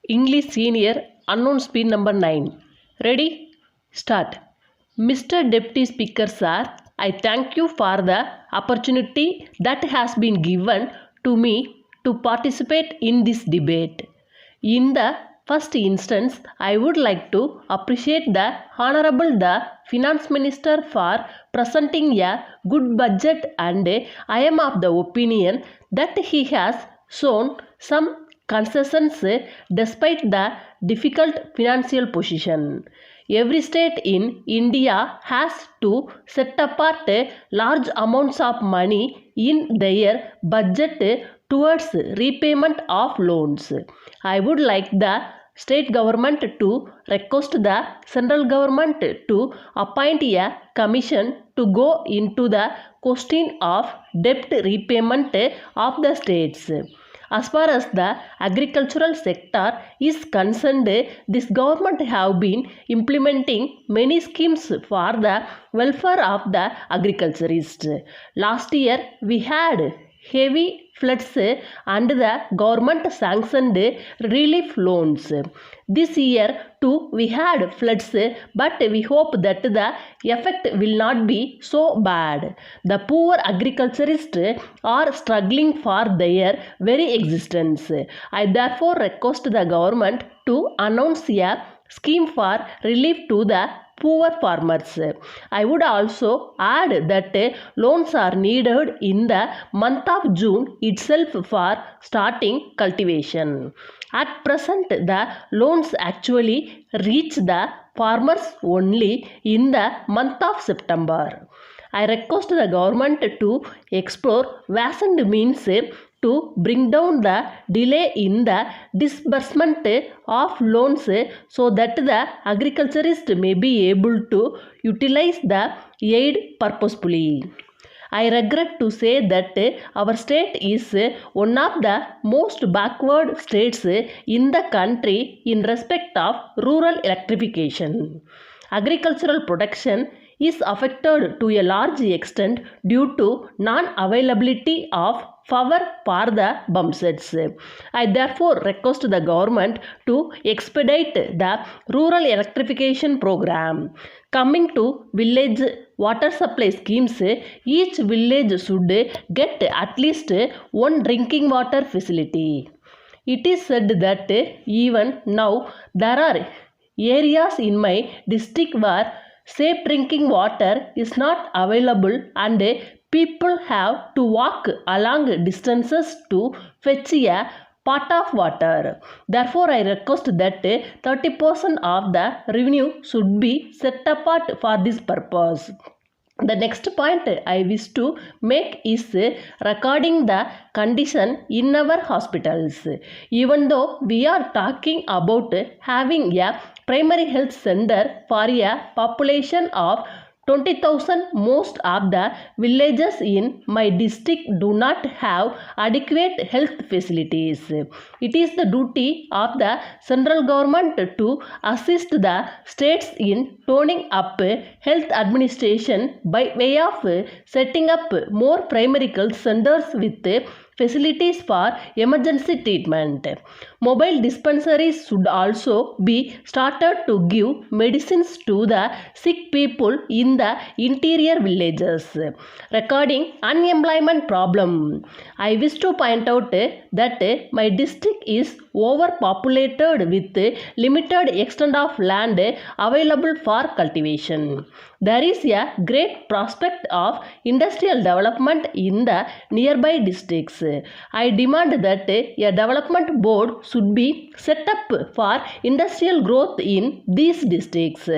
English Senior Unknown Speed number 9. Ready? Start. Mr. Deputy Speaker Sir, I thank you for the opportunity that has been given to me to participate in this debate. In the first instance, I would like to appreciate the Honorable the Finance Minister for presenting a good budget, and I am of the opinion that he has shown some concessions despite the difficult financial position. Every state in India has to set apart large amounts of money in their budget towards repayment of loans. I would like the state government to request the central government to appoint a commission to go into the question of debt repayment of the states. As far as the agricultural sector is concerned, this government have been implementing many schemes for the welfare of the agriculturists. Last year we had heavy floods and the government sanctioned relief loans. This year too we had floods, but we hope that the effect will not be so bad. The poor agriculturists are struggling for their very existence. I therefore request the government to announce a scheme for relief to the poor farmers. I would also add that loans are needed in the month of June itself for starting cultivation. At present, the loans actually reach the farmers only in the month of September. I request the government to explore ways and means to bring down the delay in the disbursement of loans so that the agriculturist may be able to utilize the aid purposefully. I regret to say that our state is one of the most backward states in the country in respect of rural electrification. Agricultural production is affected to a large extent due to non-availability of power for the pump sets. I therefore request the government to expedite the rural electrification program. Coming to village water supply schemes, each village should get at least one drinking water facility. It is said that even now there are areas in my district where safe drinking water is not available and people have to walk long distances to fetch a pot of water. Therefore, I request that 30% of the revenue should be set apart for this purpose. The next point I wish to make is regarding the condition in our hospitals. Even though we are talking about having a primary health center for a population of 20,000, most of the villages in my district do not have adequate health facilities. It is the duty of the central government to assist the states in toning up health administration by way of setting up more primary health centers with facilities for emergency treatment. Mobile dispensaries should also be started to give medicines to the sick people in the interior villages. Regarding unemployment problem, I wish to point out that my district is overpopulated with limited extent of land available for cultivation. There is a great prospect of industrial development in the nearby districts. I demand that a development board should be set up for industrial growth in these districts.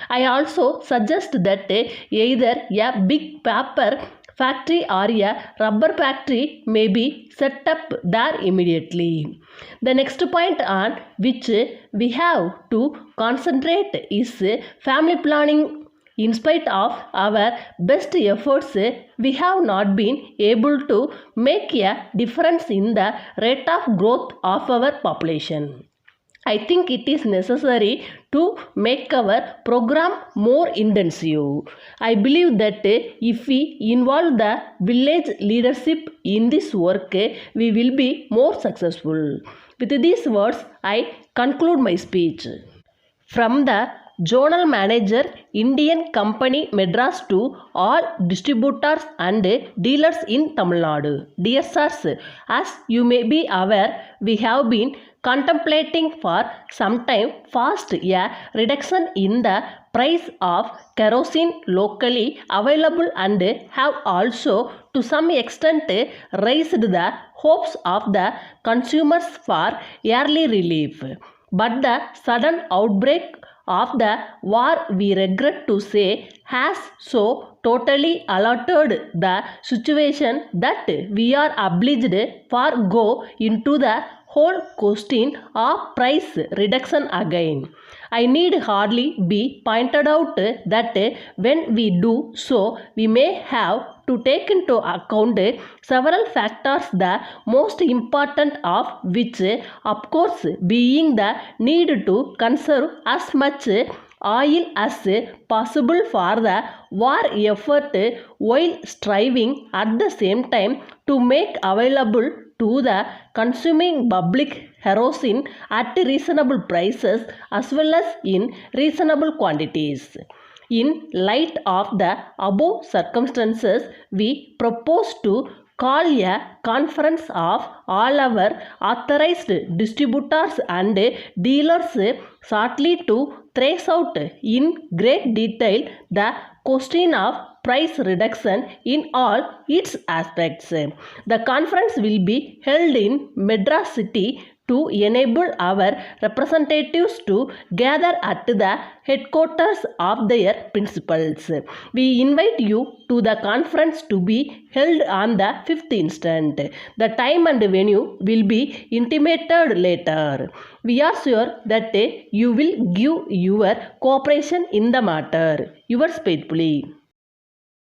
I also suggest that either a big paper factory or a rubber factory may be set up there immediately. The next point on which we have to concentrate is family planning. In spite of our best efforts, we have not been able to make a difference in the rate of growth of our population. I think it is necessary to make our program more intensive. I believe that if we involve the village leadership in this work, we will be more successful. With these words, I conclude my speech. From the Zonal Manager, Indian Company Madras to all distributors and dealers in Tamil Nadu. Dear sirs, as you may be aware, we have been contemplating for some time fast a reduction in the price of kerosene locally available and have also to some extent raised the hopes of the consumers for early relief. But the sudden outbreak of the war, we regret to say, has so totally altered the situation that we are obliged to go into the whole question of price reduction again. I need hardly be pointed out that when we do so, we may have to take into account several factors, the most important of which, of course, being the need to conserve as much oil as possible for the war effort while striving at the same time to make available to the consuming public kerosene at reasonable prices as well as in reasonable quantities. In light of the above circumstances, we propose to call a conference of all our authorized distributors and dealers shortly to trace out in great detail the question of price reduction in all its aspects. The conference will be held in Madras city to enable our representatives to gather at the headquarters of their principals. We invite you to the conference to be held on the 5th instant. The time and venue will be intimated later. We are sure that you will give your cooperation in the matter. Yours faithfully.